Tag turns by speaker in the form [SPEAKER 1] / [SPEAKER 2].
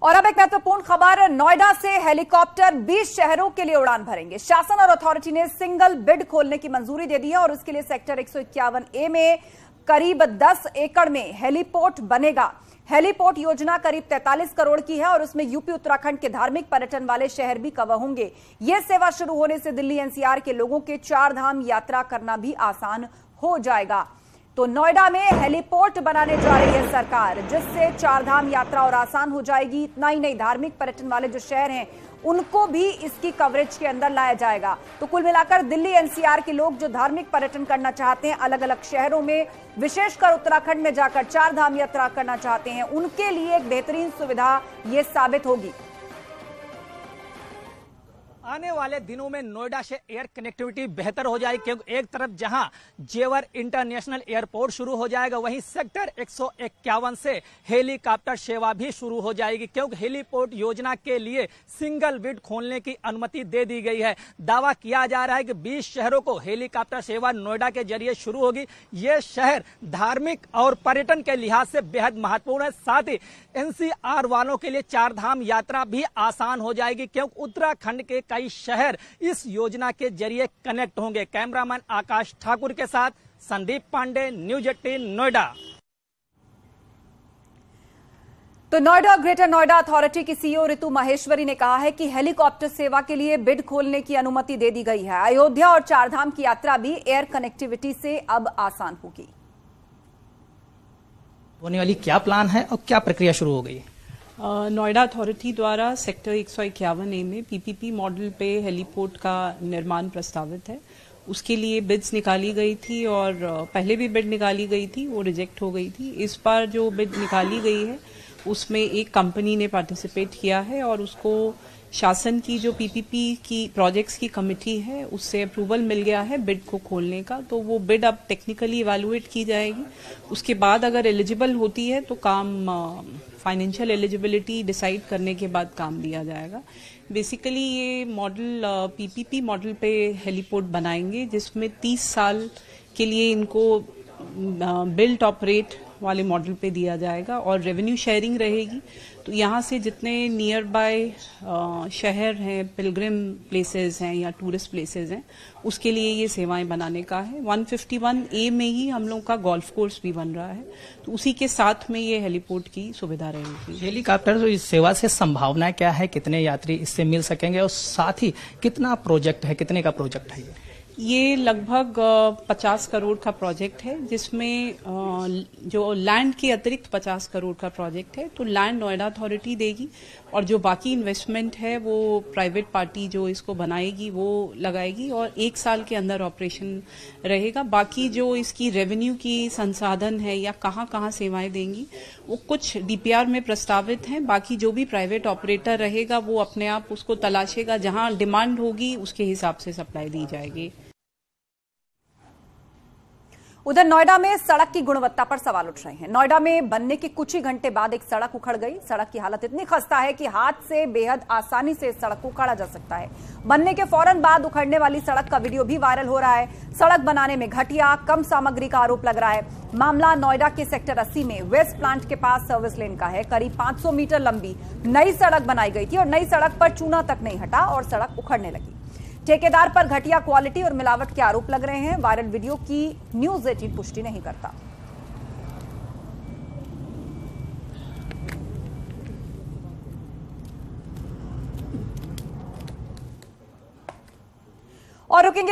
[SPEAKER 1] और अब एक महत्वपूर्ण खबर, नोएडा से हेलीकॉप्टर 20 शहरों के लिए उड़ान भरेंगे। शासन और अथॉरिटी ने सिंगल बिड खोलने की मंजूरी दे दी है और उसके लिए सेक्टर 151A में करीब 10 एकड़ में हेलीपोर्ट बनेगा। हेलीपोर्ट योजना करीब 43 करोड़ की है और उसमें यूपी उत्तराखंड के धार्मिक पर्यटन वाले शहर भी कवर होंगे। यह सेवा शुरू होने से दिल्ली एनसीआर के लोगों के 4 धाम यात्रा करना भी आसान हो जाएगा। तो नोएडा में हेलीपोर्ट बनाने जा रही है सरकार, जिससे 4 धाम यात्रा और आसान हो जाएगी। इतना ही नहीं, धार्मिक पर्यटन वाले जो शहर हैं उनको भी इसकी कवरेज के अंदर लाया जाएगा। तो कुल मिलाकर दिल्ली एनसीआर के लोग जो धार्मिक पर्यटन करना चाहते हैं, अलग अलग शहरों में, विशेषकर उत्तराखंड में जाकर 4 धाम यात्रा करना चाहते हैं, उनके लिए एक बेहतरीन सुविधा ये साबित होगी।
[SPEAKER 2] आने वाले दिनों में नोएडा से एयर कनेक्टिविटी बेहतर हो जाएगी, क्योंकि एक तरफ जहां जेवर इंटरनेशनल एयरपोर्ट शुरू हो जाएगा, वहीं सेक्टर 151 से हेलीकॉप्टर सेवा भी शुरू हो जाएगी, क्योंकि हेलीपोर्ट योजना के लिए सिंगल बिड खोलने की अनुमति दे दी गई है। दावा किया जा रहा है कि 20 शहरों को हेलीकॉप्टर सेवा नोएडा के जरिए शुरू होगी। ये शहर धार्मिक और पर्यटन के लिहाज से बेहद महत्वपूर्ण है। साथ ही एनसीआर वालों के लिए 4 धाम यात्रा भी आसान हो जाएगी, क्योंकि उत्तराखंड के कई शहर इस योजना के जरिए कनेक्ट होंगे। कैमरामैन आकाश ठाकुर के साथ संदीप पांडे, न्यूज 18 नोएडा।
[SPEAKER 1] तो नोएडा ग्रेटर नोएडा अथॉरिटी की सीईओ ऋतु माहेश्वरी ने कहा है कि हेलीकॉप्टर सेवा के लिए बिड खोलने की अनुमति दे दी गई है। अयोध्या और 4 धाम की यात्रा भी एयर कनेक्टिविटी से अब आसान होगी।
[SPEAKER 2] होने वाली क्या प्लान है और क्या प्रक्रिया शुरू हो गई?
[SPEAKER 3] नोएडा अथॉरिटी द्वारा सेक्टर 151A में पीपीपी मॉडल पे हेलीपोर्ट का निर्माण प्रस्तावित है। उसके लिए बिड्स निकाली गई थी और पहले भी बिड निकाली गई थी, वो रिजेक्ट हो गई थी। इस बार जो बिड निकाली गई है उसमें एक कंपनी ने पार्टिसिपेट किया है और उसको शासन की जो पीपीपी की प्रोजेक्ट्स की कमेटी है उससे अप्रूवल मिल गया है बिड को खोलने का। तो वो बिड अब टेक्निकली इवैल्यूएट की जाएगी। उसके बाद अगर एलिजिबल होती है तो काम फाइनेंशियल एलिजिबिलिटी डिसाइड करने के बाद काम लिया जाएगा। बेसिकली ये मॉडल पीपीपी मॉडल पे हेलीपोर्ट बनाएंगे, जिसमें 30 साल के लिए इनको बिल्ट ऑपरेट वाले मॉडल पे दिया जाएगा और रेवेन्यू शेयरिंग रहेगी। तो यहाँ से जितने नियर बाय शहर हैं, पिलग्रिम प्लेसेस हैं या टूरिस्ट प्लेसेस हैं, उसके लिए ये सेवाएं बनाने का है। 151A में ही हम लोग का गोल्फ कोर्स भी बन रहा है, तो उसी के साथ में ये हेलीपोर्ट की सुविधा रहेगी।
[SPEAKER 2] हेलीकॉप्टर तो इस सेवा से संभावना क्या है, कितने यात्री इससे मिल सकेंगे और साथ ही कितना प्रोजेक्ट है, कितने का प्रोजेक्ट है?
[SPEAKER 3] ये लगभग 50 करोड़ का प्रोजेक्ट है, जिसमें जो लैंड के अतिरिक्त 50 करोड़ का प्रोजेक्ट है। तो लैंड नोएडा अथॉरिटी देगी और जो बाकी इन्वेस्टमेंट है वो प्राइवेट पार्टी जो इसको बनाएगी वो लगाएगी और 1 साल के अंदर ऑपरेशन रहेगा। बाकी जो इसकी रेवेन्यू की संसाधन है या कहाँ कहाँ सेवाएं देंगी वो कुछ डीपीआर में प्रस्तावित हैं। बाकी जो भी प्राइवेट ऑपरेटर रहेगा वो अपने आप उसको तलाशेगा, जहां डिमांड होगी उसके हिसाब से सप्लाई दी जाएगी।
[SPEAKER 1] उधर नोएडा में सड़क की गुणवत्ता पर सवाल उठ रहे हैं। नोएडा में बनने के कुछ ही घंटे बाद एक सड़क उखड़ गई। सड़क की हालत इतनी खस्ता है कि हाथ से बेहद आसानी से इस सड़क को उखाड़ा जा सकता है। बनने के फौरन बाद उखड़ने वाली सड़क का वीडियो भी वायरल हो रहा है। सड़क बनाने में घटिया, कम सामग्री का आरोप लग रहा है। मामला नोएडा के सेक्टर 80 में वेस्ट प्लांट के पास सर्विस लेन का है। करीब 500 मीटर लंबी नई सड़क बनाई गई थी और नई सड़क पर चूना तक नहीं हटा और सड़क उखड़ने लगी। ठेकेदार पर घटिया क्वालिटी और मिलावट के आरोप लग रहे हैं। वायरल वीडियो की न्यूज 18 पुष्टि नहीं करता। और रुकेंगे